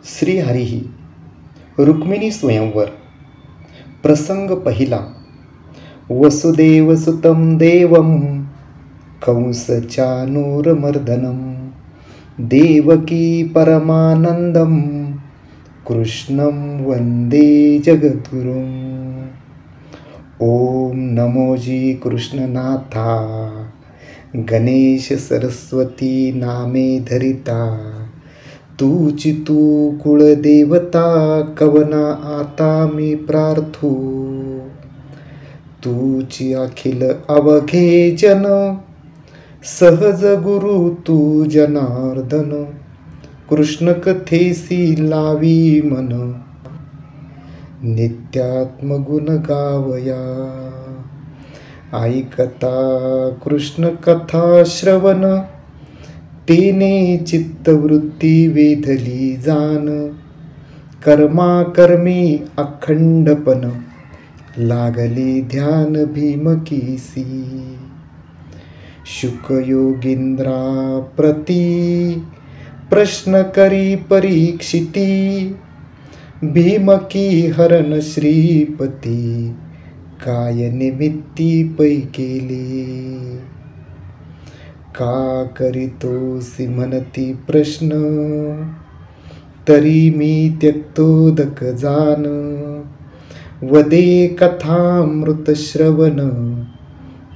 श्रीहरिही रुक्मिणी स्वयंवर प्रसंग पहिला. वसुदेवसुतं देवं कंसचानूरमर्दनं देवकी परमानंदं कृष्णं वंदे जगद्गुरुं. ओम नमोजी कृष्णनाथा गणेश सरस्वती नामे धरिता तूची तू कुळदेवता कवना आता मी प्रार्थू. तूची अखिल अवघे जन सहज गुरु तू जनार्दन कृष्ण कथेसी लावी मन नित्यात्मगुण गावया. ऐकता कृष्ण कथा श्रवण तेने चित्तवृत्ती वेधली जान कर्मा कर्मी अखंडपण लागली ध्यान भीमकीसी. शुकयोगींद्रा प्रती प्रश्न करी परीक्षिती भीमकी हरण श्रीपती काय निमित्ती पै केले. का करीतोसी म्हणती प्रश्न तरी मी त्यक्तोदक जान वदे कथामृत श्रवण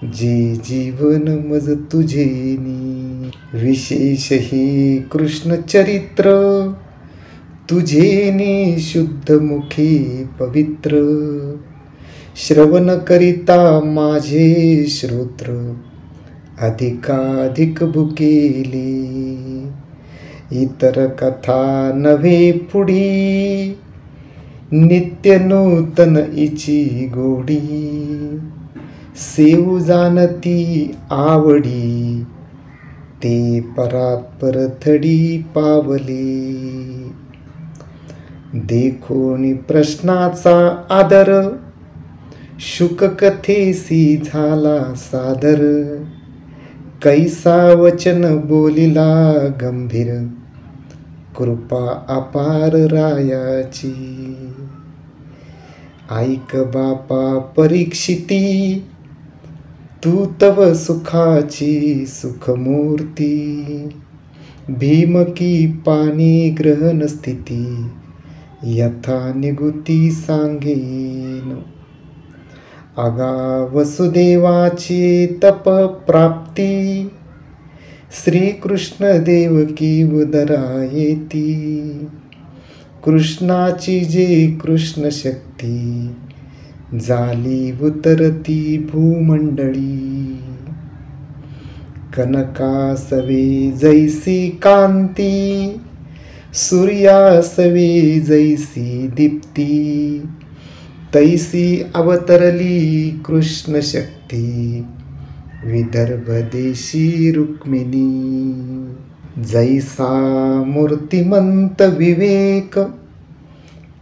जे जीवन मज तुझेनी. विशेष हे कृष्ण चरित्र तुझेनी शुद्ध मुखी पवित्र श्रवण करिता माझे श्रोत्र अधिकाधिक भुकेली. इतर कथा नव्हे पुढी नित्य नूतन इची गोडी सेऊ जाणती आवडी ते परात्पर थडी पावले. देखोनी प्रश्नाचा आदर शुक कथेसी झाला सादर कैसा वचन बोलिला गंभीर कृपा अपार रायाची. ऐक बापा परीक्षिती तू तव सुखाची सुखमूर्ती भीमकी पाणी ग्रहण स्थिती यथा निगुती सांगेन. अगा वसुदेवाची तप प्राप्ती श्रीकृष्ण देवकी उदरा येती. कृष्णाची जे कृष्ण शक्ती झाली उतरती भूमंडळी. कनकासवे जैसी कांती सूर्यासवे जैसी दीप्ती तैसी अवतरली कृष्ण शक्ती विदर्भ देशी रुक्मिणी. जैसा मूर्तिमंत विवेक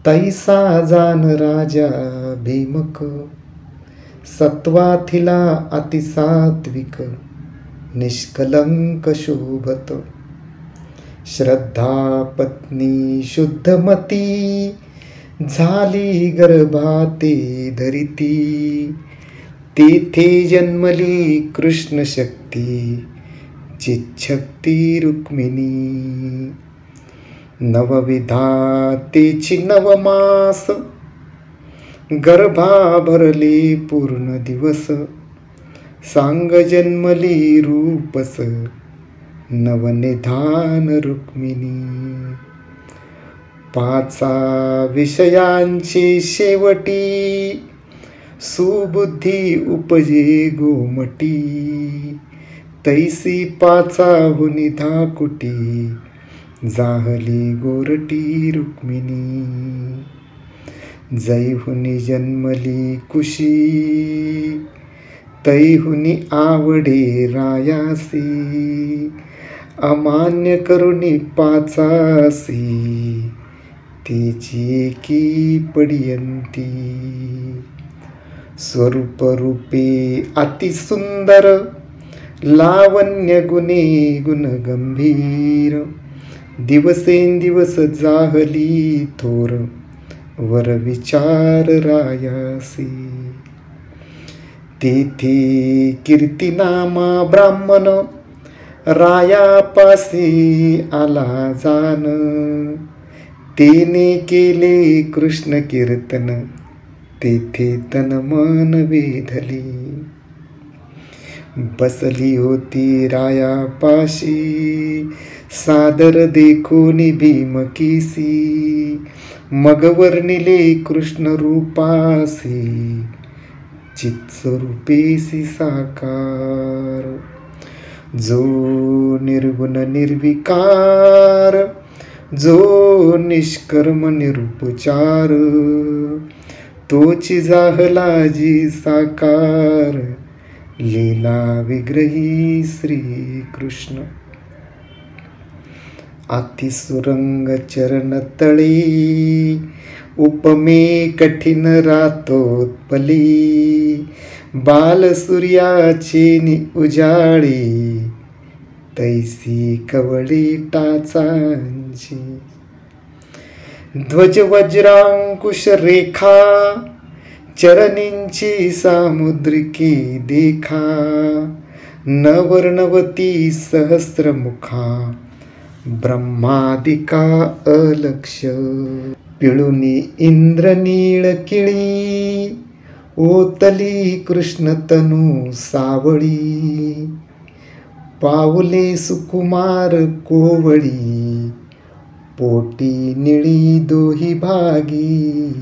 तैसा जान राजा भीमक सत्वाथिला अतिसात्विक निष्कलंक शोभत. श्रद्धा पत्नी शुद्धमती झाली गर्भाते धरिती तेथे जन्मली कृष्ण शक्ती चिच्छक्ती रुक्मिणी. नवविधातेची नवमास गर्भा भरले पूर्ण दिवस सांग जन्मली रूपस नवनिधान रुक्मिणी. पाचा विषयांची शेवटी सुबुद्धी उपजे गोमटी तैसी पाचाहुनी धाकुटी जाहली गोरटी रुक्मिणी. जैहुनी जन्मली कुशी तैहुनी आवडे रायासी अमान्य करुणी पाचासी तिची एकी पडियंती. स्वरूप रूपे अतिसुंदर लावण्य गुणे गुणगंभीर दिवसेंदिवस जाहली थोर वर विचार रायासी. तेथे कीर्तिनामा ब्राह्मण रायापासी आला जान. तेने केले कृष्ण कीर्तन तेथे तन मन वेधली. बसली होती रायापाशी सादर देखोनी भीमकीसी. मग वर्णिले कृष्ण रूपासी चित्स्वरूपेसी साकार. जो निर्गुण निर्विकार जो निष्कर्म निरुपचार. तोची जाहला जी साकार लीला विग्रही श्री कृष्ण. अतिसुरंग चरण तळी उपमे कठीण रातोत्पली. बाल सूर्याचे उजाळी तैसी कवळी टाचांची. ध्वज वज्रांकुश रेखा चरणींची सामुद्रिकी देखा. नवर्णवती सहस्रमुखा ब्रह्मादिका अलक्ष. पिळुनी इंद्रनीळ किळी ओतली कृष्ण तनू सावळी. पावले सुकुमार कोवळी पोटी निळी दोही भागी.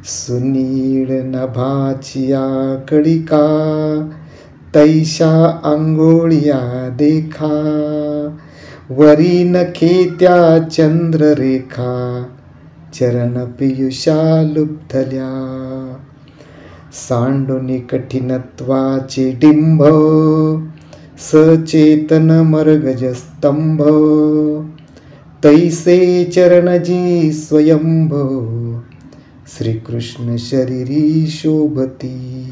सुनीळ नभाचिया कळिका तैशा अंगोळिया देखा. वरी नखेत्या चंद्ररेखा चरण पियुषा लुब्धल्या. सांडुनी कठिनत्वाचे डिंभ सचेतन मर्गजस्तंभ. तैसे चरणजी स्वयंभ श्रीकृष्ण शरीरी शोभती.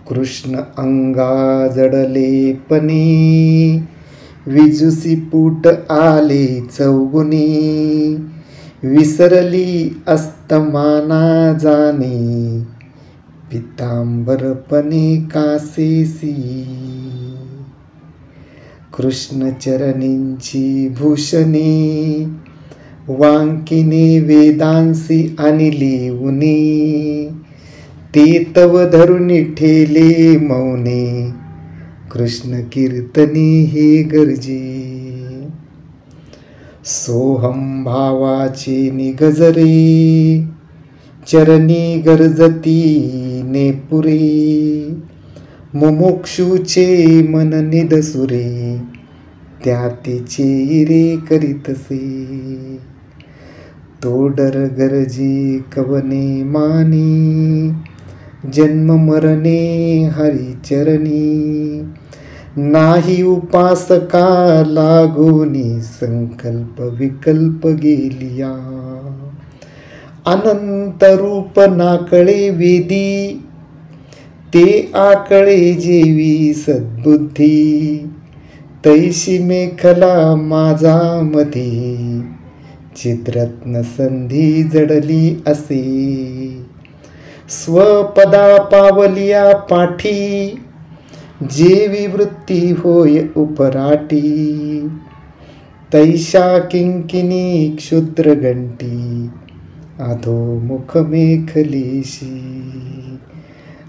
कृष्ण अंगा जडलेपणी विजुसी पूट आले चौगुनी. विसरली अस्तमाना जाणे पितांबरपणे कासेसी. कृष्ण चरणींची भूषणे वांकिने वेदांसी आणली उनी. ते तव धरुनी ठेले मौने कृष्ण कीर्तनी हे गरजे. सोहम भावाचे निगजरे चरणी गरजती नेपुरे. मुमुक्षुचे मन निदसुरे त्या तिचे रे करीतसे. तोडर गरजी कवने मानी जन्म मरणे हरिचरणी. नाही उपासका लागोनी संकल्प विकल्प गेलिया. अनंत रूप नाकळे वेदी ते आकळे जेवी सद्बुद्धी. तैशी मेखला माझा मध्ये चित्रत्न संधी जडली असे. स्वपदा पावलिया पाठी जेवी वृत्ती होय उपराटी. तैशा किंकिनी क्षुद्र घंटी अधोमुख मेखलेशी.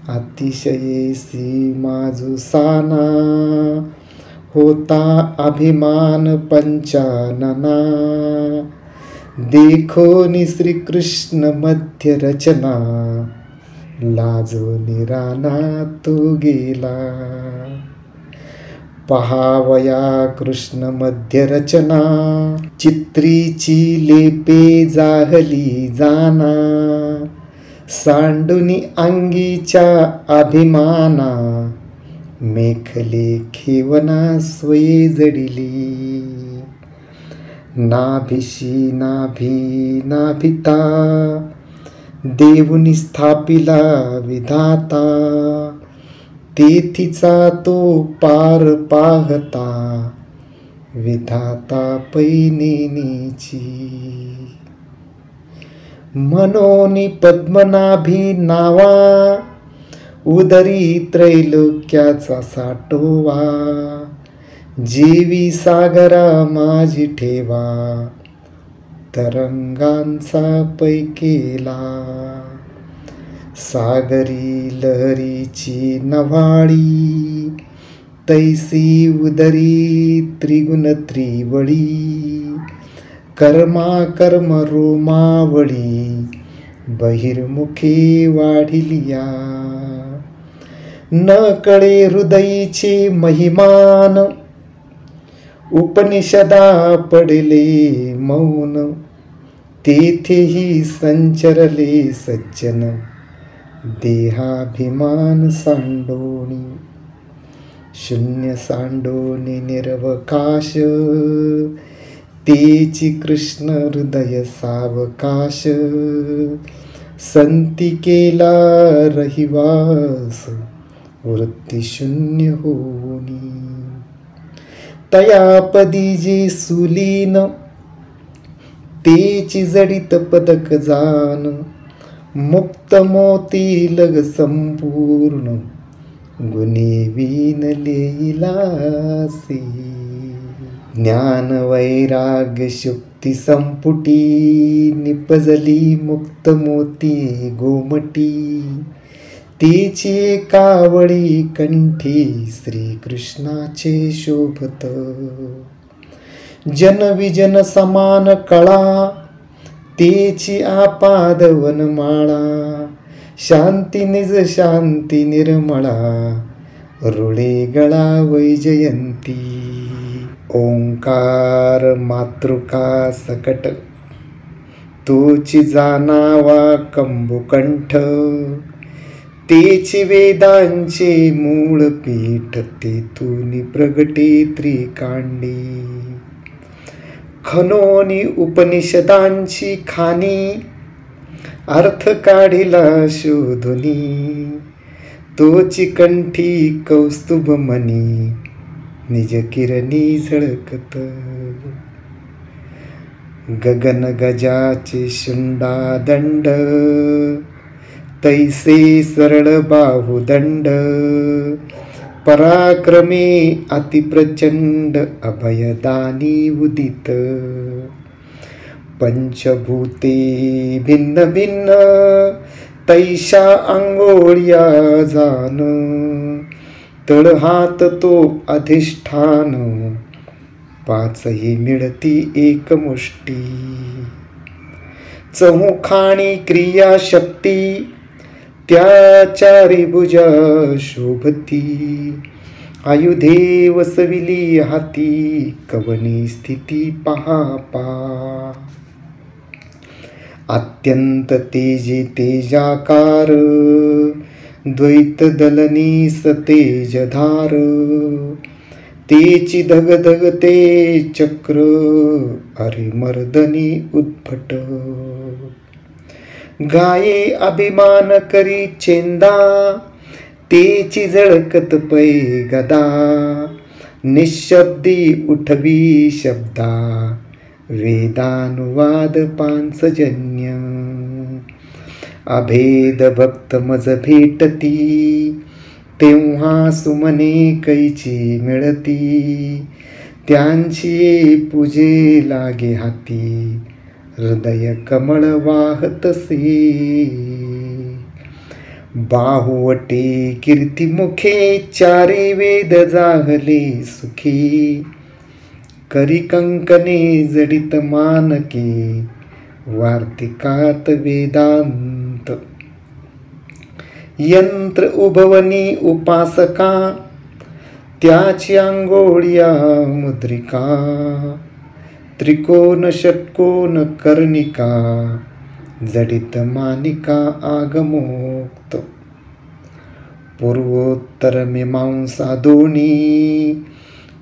अतिशयेसी माजुसाना होता अभिमान पंचानना. देखो नि श्रीकृष्ण मध्य रचना लाजो निराना तो गेला. पहावया कृष्ण मध्य रचना चित्रीची लेपे जाहली जाना. सांडुनी अंगीच्या अभिमाना मेखले खेवना स्वये जडिली. नाभिशी नाभी नाभिता देवुनी स्थापिला विधाता. तेथीचा तो पार पाहता विधाता पैनेनीची. मनोनी पद्मनाभी नावा, उदरी त्रैलोक्याचा साठोवा. जीवी सागरा माझी ठेवा, तरंगांचा पैकेला. सागरी लहरीची नव्हाळी, तैसी उदरी त्रिगुण त्रिवळी. कर्मा कर्म रोमावळी, बहिर्मुखे वाढिलिया. न कळे हृदयीचे महिमान, उपनिषदा पडले मौन. तेथेही संचरले सज्जन, देहाभिमान सांडोणी. शून्य सांडोणी निरवकाश, तेची कृष्ण हृदय सावकाश. संती केला रहिवास, वृत्ती शून्य होनी. तयापदी जे सुलीन, तेची जडित पदक जान. मुक्त मोती लग संपूर्ण, गुणे विणले इलासे. ज्ञान वैराग्य शुक्ती संपुटी, निपजली मुक्त मोती गोमटी. तेची कावळी कंठी, श्रीकृष्णाचे शोभत. जनविजन समान कळा, तेची आपाद वनमाळा. शांती निज शांती निर्मळा, रुळे गळा वैजयंती. ओंकार मातृका सकट, तोची जाणावा कंबुकंठ. तेची वेदांचे मूळ पीठ, तेथून प्रगटे त्रिकांडी. खनोनी उपनिषदांची खाणी, अर्थ काढिला शोधुनी. तोची कंठी कौस्तुभ मणी, निज किरणी झळकत. गगन गजाचे शुंडा दंड, तैसे सरळ बाहुदंड. पराक्रमे अतिप्रचंड, अभयदानी उदित. पंचभूते भिन्न भिन्न, तैशा अंगोळ्या जान. तळहात तो अधिष्ठान, पाचही मिळती एकमुष्टी. चहुखाणी क्रिया शक्ती, त्या चारी भुजा शोभती. आयुधे वसविली हाती, कवनी स्थिती पहा पा. अत्यंत तेजे तेजाकार, द्वैत दलनी सतेजधार. तेची धगधग ते चक्र, हरिमर्दनी उद्भट. गाये अभिमान करी चेंदा, तेची झळकत पै गदा. निःशब्दी उठवी शब्दा, वेदानुवाद पांचजन्य. अभेद भक्त मज भेटती, तेव्हा सुमने कैची मिळती. त्यांची पूजे लागे हाती, हृदय कमळ वाहतसे. बाहुवटे कीर्तिमुखे, चारी वेद जाहले सुखी. करी कंकणे जडित मानके, वार्तिकात वेदांत. यंत्र उभवनी उपासका, त्याची अंगोळ्या मुद्रिका. त्रिकोण षटकोन कर्णिका, जडित मानिका आगमोक्त. पूर्वोत्तर मीमांसा दोन्ही,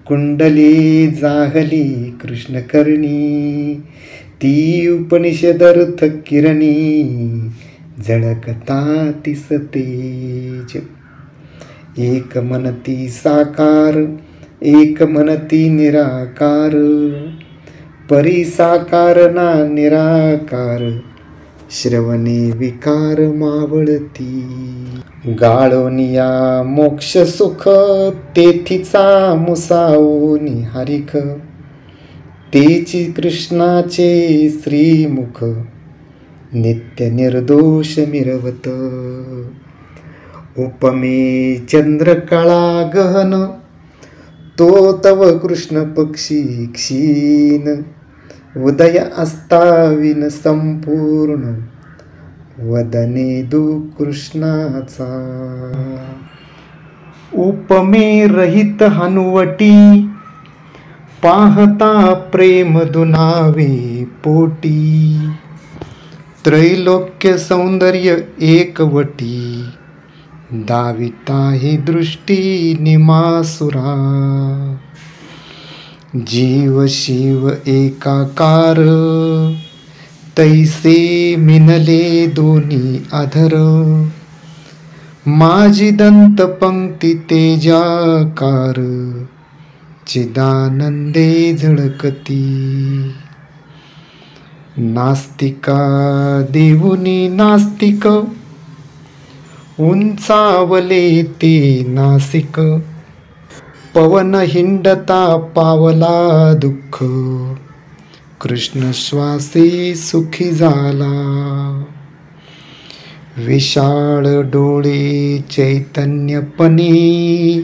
कुंडली जाहली कृष्णकर्णी. ती उपनिषदर्थ किरणी, झळकता तिस तेज. एक मनती साकार, एक म्हणती निराकार, परी साकार ना निराकार, श्रवणे विकार मावळती. गाळोनिया मोक्ष सुख, तेथीचा मुसाओनी हरिख, तेची कृष्णाचे श्रीमुख, नित्य निर्दोष मिरवत. उपमे चंद्रकळा गहन, तो तव कृष्ण पक्षी क्षीण, उदय अस्ताविन संपूर्ण, वदने दु कृष्णाचा. उपमे रहित हनुवटी, पाहता प्रेम दुनावे पोटी. त्रैलोक्य सौंदर्य एकवटी, दाविता ही दृष्टी निमासुरा. जीव शिव एकाकार, तैसे मिनले दोन्ही अधर. माझी दंत पंक्ती तेजाकार, चिदानंदे झळकती. नास्तिका देऊनी नास्तिक, उंचावले ते नासिक. पवन हिंडता पावला दुःख, कृष्ण श्वासे सुखी झाला. विशाळ डोळे चैतन्यपणे,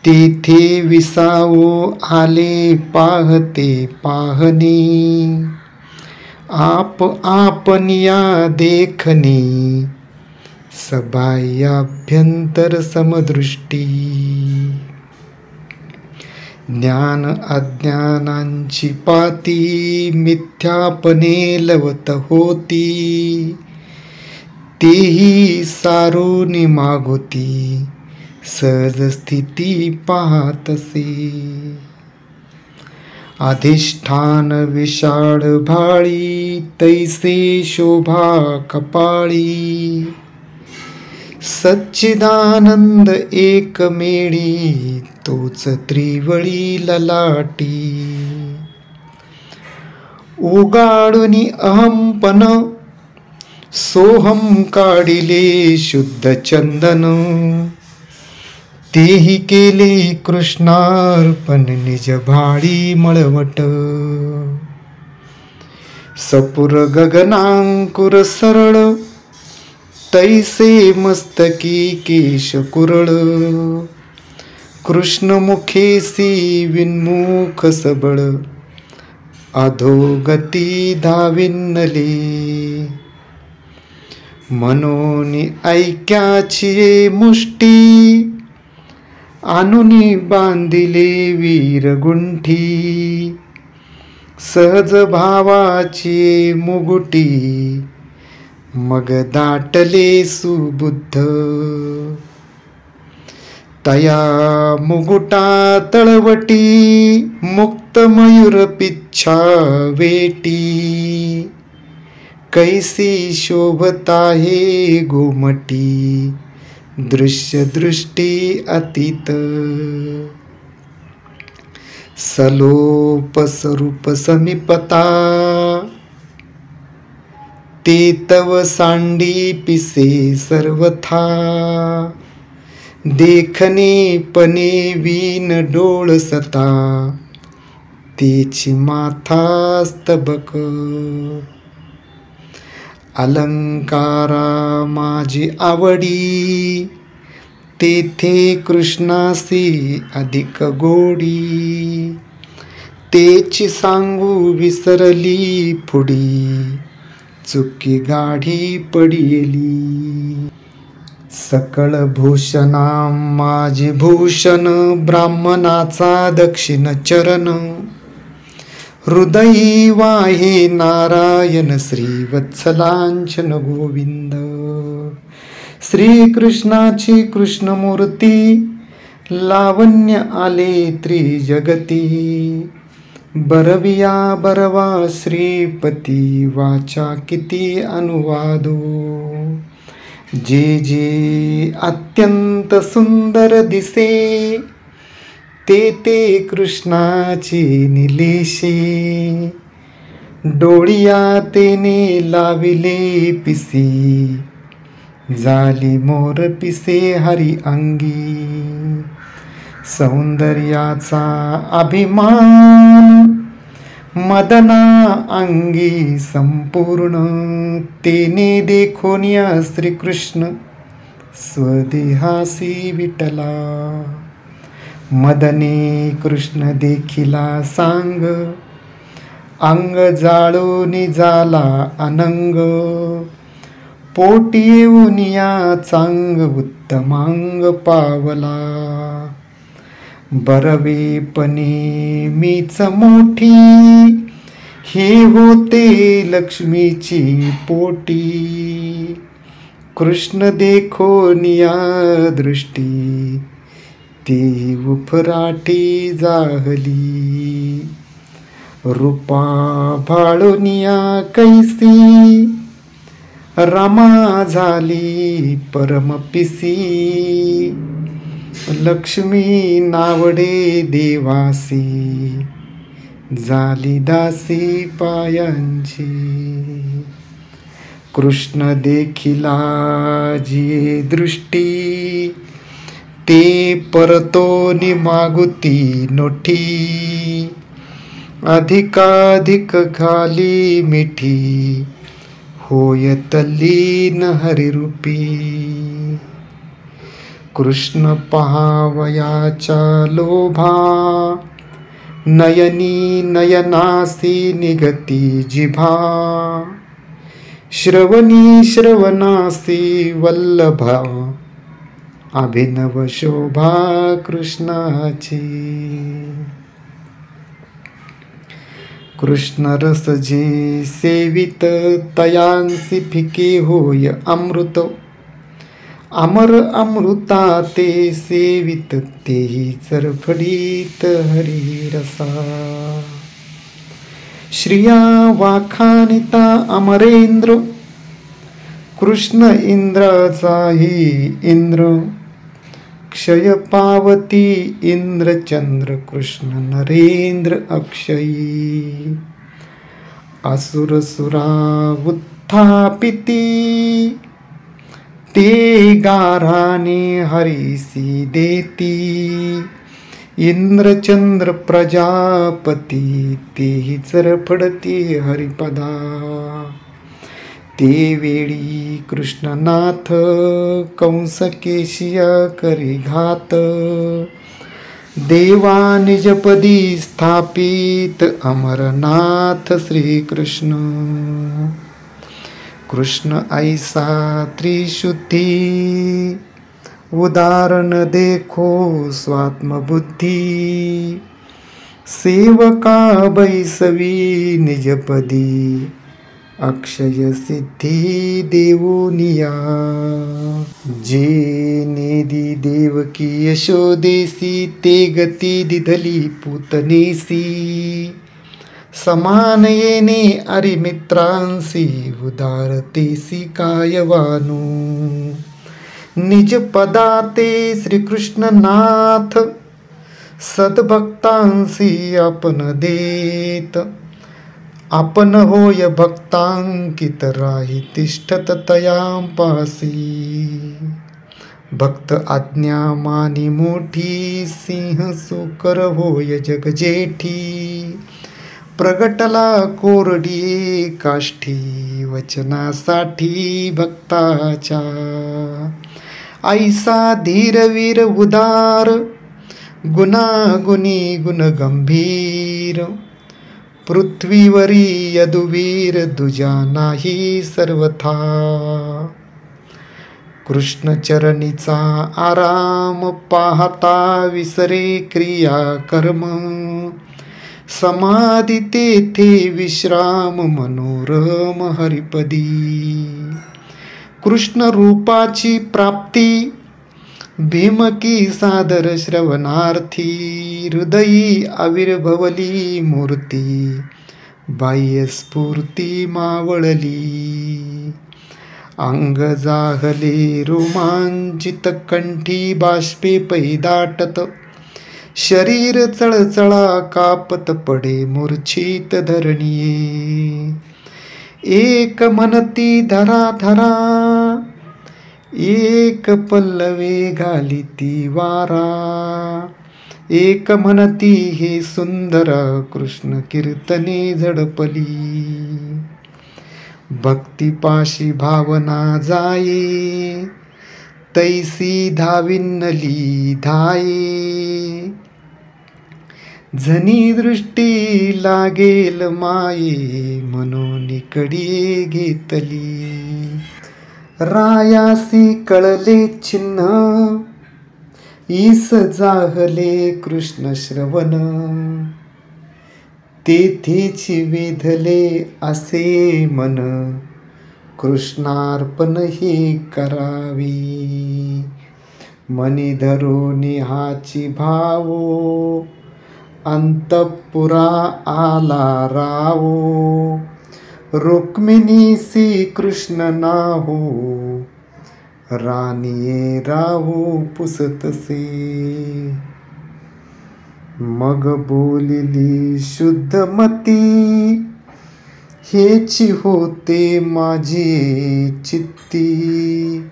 तेथे विसावो आले पाहते पाहणे. आप आपनिया देखणे, सबाह्याभ्यंतर समदृष्टी. ज्ञान अज्ञानांची पाती, मिथ्यापणे लवत होती. तेही सारोनी मागोती, सहज स्थिती पाहतसे. अधिष्ठान विशाळ भाळी, तैसे शोभा कपाळी. सच्चिदानंद एकमेळी, तोच त्रिवळी ललाटी. उगाडुनी अहंपन, सोहम काढिले शुद्ध चंदन. तेही केले कृष्णार्पण, निज भाळी मळवट. सपुर गगनांकुर सरळ, तैसे मस्तकी केश कुरळ. कृष्ण मुखेसी विन्मुख सबळ, अधोगती धाविन्नले. मनोनी ऐक्याची मुष्टी, आणुनी बांधिले वीरगुंठी. सहज भावाची मुगुटी, मग दाटले सुबुद्ध. तया मुगुटा तळवटी, मुक्त मयूर पिच्छा वेटी. कैसी शोभता हे गोमटी, दृश्य दृष्टी अतीत. सलोप स्वरूप समीपता, ते तव सांडी पिसे सर्वथा. देखणे पणे वीन डोळसता, तेची माथास्तबक. अलंकारा माझी आवडी, तेथे कृष्णासी अधिक गोडी. तेची सांगू विसरली पुढी, चुकी गाढी पडिली. सकळ भूषणा माझी भूषण, ब्राह्मणाचा दक्षिण चरण. हृदयी वाहे नारायण श्रीवत्सलांचन गोविंद. श्रीकृष्णाची कृष्णमूर्ती, लावण्य आले त्रिजगती. बरविया बरवा श्रीपती, वाचा किती अनुवादो. जे जे अत्यंत सुंदर दिसे, ते कृष्णाचे निलेशे, डोळिया तेने लाविले पिसे, झाली मोर पिसे हरी अंगी. सौंदर्याचा अभिमान मदना अंगी संपूर्ण, तेने देखोनिया श्रीकृष्ण स्वदेहासी विठला. मदने कृष्ण देखिला सांग, अंग जाळून झाला अनंग. पोटी येऊन या चांग उत्तमांग पावला. बरवेपणे मीच मोठी, हे होते लक्ष्मीची पोटी. कृष्ण देखोनिया दृष्टी, ते उफराटी जाहली. रूपा भाळुनिया कैसी, रमा झाली परमपिसी. लक्ष्मी नावडे देवासी, झाली दासी पायांची. कृष्ण देखिला जिये दृष्टी, ते परतोनी मागुती नोठी. अधिकाधिक खाली मिठी, होय तल्लीन हरिरूपी. कृष्ण पहावयाच्या लोभा, नयनी नयनासी निगती जिभा. श्रवणी श्रवणासी वल्लभा, अभिनव शोभा कृष्णाची. कृष्ण रस जे सेवित, तयांसी फिके होय अमृत. अमर अमृता ते सेवित, तेही चरफडीत हरी रसा. श्रिया वाखानिता अमरेंद्र, कृष्ण इंद्राचाही इंद्र. क्षय पावती इंद्रचंद्र, कृष्ण नरेंद्र अक्षयी. असुर सुरा उत्थापिती, ते गाराने हरीसी देती. इंद्रचंद्र प्रजापती, तेही चरफडती हरिपदा. ते वेळी कृष्णनाथ, कंस केशिया करी घात. देवा निजपदी स्थापित, अमरनाथ श्रीकृष्ण. कृष्ण ऐसा त्रिशुद्धी, उदाहरण देखो स्वात्मबुद्धी. सेवका बैसवी निजपदी, अक्षय सिद्धी देवोनिया. जे नेदी देवकी यशोदेसी, ते गती दिधली पूतनेसी. समान येणे अरिमित्रांसी, उदारतेसी कायवानू. निज पदा ते श्रीकृष्णनाथ, सद्भक्तांसी आपण देत. आपण होय भक्तांकित, राही तिष्ठत तयांपासी. भक्त आज्ञा मानी मोठी, सिंह सुकर होय जगजेठी. प्रगटला कोरडी काष्ठी, वचनासाठी भक्ताच्या. ऐसा धीरवीर उदार, गुणागुणी गुणगंभीर. पृथ्वीवरी यदुवीर, दुजा नाही सर्वथा. कृष्ण चरणीचा आराम, पाहता विसरे क्रिया कर्म. समाधी तेथे विश्राम, मनोरम हरिपदी. कृष्ण रूपाची प्राप्ती, भीमकी सादर श्रवणार्थी. हृदयी आविर्भवली मूर्ती, बाह्य स्फूर्ती मावळली. अंग जाहले रोमांचित, कंठी बाष्पे पै दाटत. शरीर चळचळा कापत पडे मूर्छित धरणिये. एक म्हणती धरा धरा, एक पल्लवे घालिती वारा. एक म्हणती हे सुंदर कृष्ण कीर्तने झडपली. भक्तिपाशी भावना जाये, तैसी धाविन्नली धाये. जनी दृष्टी लागेल माये, म्हणून कडिये घेतली. रायासी कळले चिन्ह, ईस जाहले कृष्ण श्रवण. तेथेची वेधले असे मन, कृष्णार्पण हे करावे. मनी धरून हाची भावो, अंतपुरा आला रावो. रुक्मिणीसी कृष्ण नाहो, राणीये राहू पुसतसे. मग बोलिली शुद्धमती, हेची होते माझी चित्ती.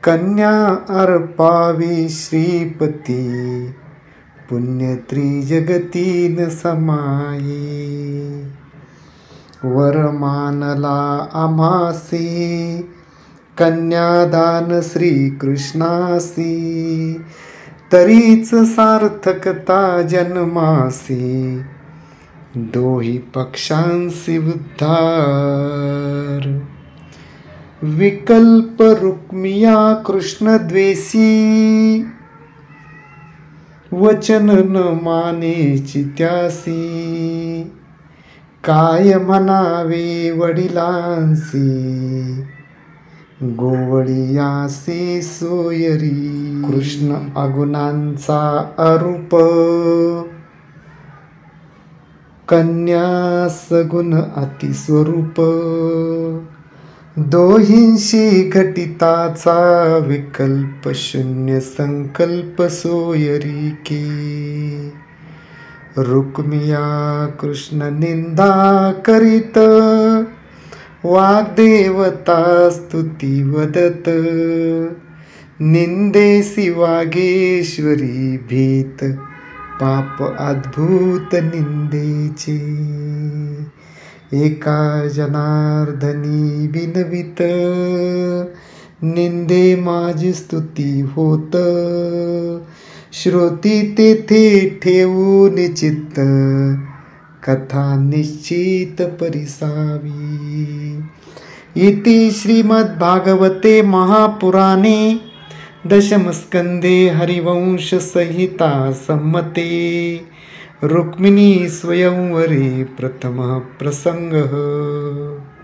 कन्या अर्पावी श्रीपती, पुण्य त्रिजगतीन समाये. वर मानला आम्हासी, कन्यादान श्रीकृष्णासी. तरीच सार्थकता जन्मासी, दोही पक्षांसी उद्धार. विकल्प रुक्मिया कृष्ण द्वेषी, वचन न मानेची त्यासी. काय म्हणावे वडिलांसी, गोवळियासी सोयरी. कृष्ण अगुणांचा अरूप, कन्या सगुण अतिस्वरूप. दोहींशी घटिताचा विकल्प, शून्य संकल्प सोयरी के. रुक्मिया कृष्ण निंदा करीत, वाग्देवता स्तुती वदत. निंदेसी वागेश्वरी भीत, पाप अद्भुत निंदेचे. एका जनार्दनी बिनवित, निंदे माझी स्तुती होत. श्रोती तेथे ठेवून चित्त, कथा निश्चित परिसावी. इति श्रीमद्भागवते महापुराणे दशमस्कंदे हरिवंश संहिता सम्मते रुक्मिणी स्वयंवरे प्रथमः प्रसंगः.